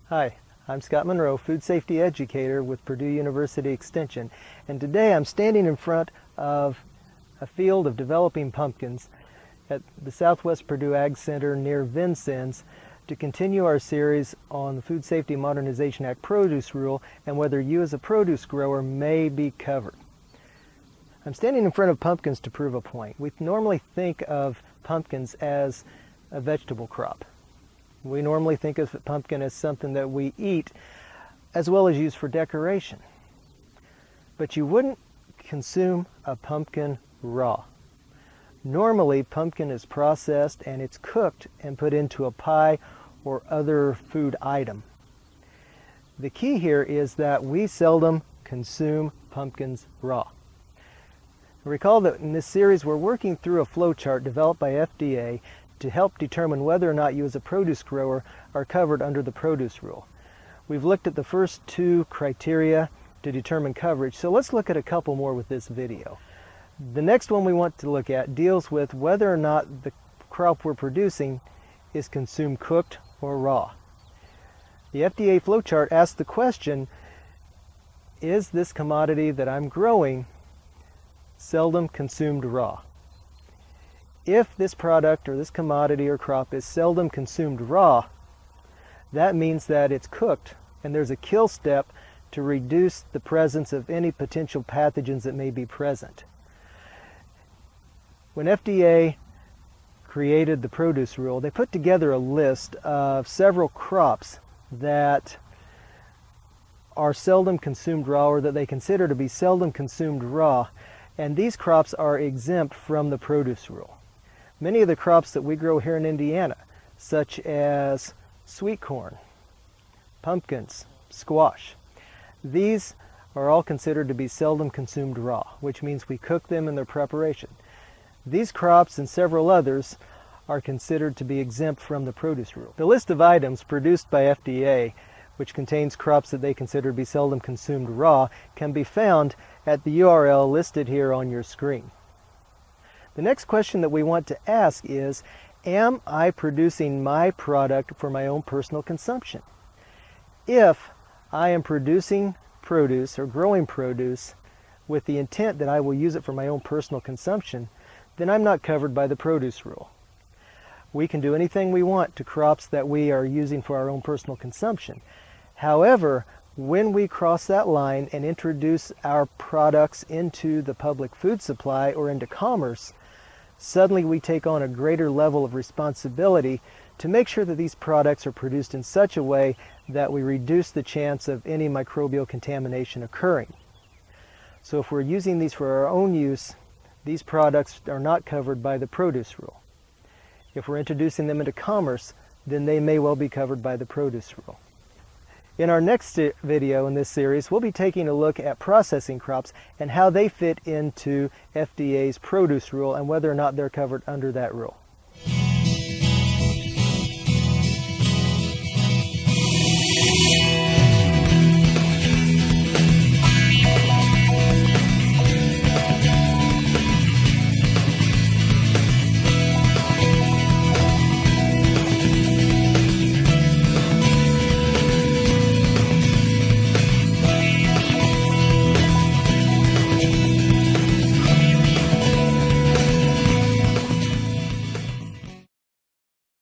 Hi, I'm Scott Monroe, Food Safety Educator with Purdue University Extension, and today I'm standing in front of a field of developing pumpkins at the Southwest Purdue Ag Center near Vincennes to continue our series on the Food Safety Modernization Act produce rule and whether you as a produce grower may be covered. I'm standing in front of pumpkins to prove a point. We normally think of pumpkins as a vegetable crop. We normally think of a pumpkin as something that we eat as well as use for decoration. But you wouldn't consume a pumpkin raw. Normally, pumpkin is processed and it's cooked and put into a pie or other food item. The key here is that we seldom consume pumpkins raw. Recall that in this series we're working through a flowchart developed by FDA to help determine whether or not you as a produce grower are covered under the produce rule. We've looked at the first two criteria to determine coverage, so let's look at a couple more with this video. The next one we want to look at deals with whether or not the crop we're producing is consumed cooked or raw. The FDA flowchart asks the question, is this commodity that I'm growing seldom consumed raw? If this product or this commodity or crop is seldom consumed raw, that means that it's cooked and there's a kill step to reduce the presence of any potential pathogens that may be present. When FDA created the produce rule, they put together a list of several crops that are seldom consumed raw or that they consider to be seldom consumed raw, and these crops are exempt from the produce rule. Many of the crops that we grow here in Indiana, such as sweet corn, pumpkins, squash, these are all considered to be seldom consumed raw, which means we cook them in their preparation. These crops and several others are considered to be exempt from the produce rule. The list of items produced by FDA, which contains crops that they consider to be seldom consumed raw, can be found at the URL listed here on your screen. The next question that we want to ask is, am I producing my product for my own personal consumption? If I am producing produce or growing produce with the intent that I will use it for my own personal consumption, then I'm not covered by the produce rule. We can do anything we want to crops that we are using for our own personal consumption. However, when we cross that line and introduce our products into the public food supply or into commerce, suddenly we take on a greater level of responsibility to make sure that these products are produced in such a way that we reduce the chance of any microbial contamination occurring. So if we're using these for our own use, these products are not covered by the produce rule. If we're introducing them into commerce, then they may well be covered by the produce rule. In our next video in this series, we'll be taking a look at processing crops and how they fit into FDA's produce rule and whether or not they're covered under that rule.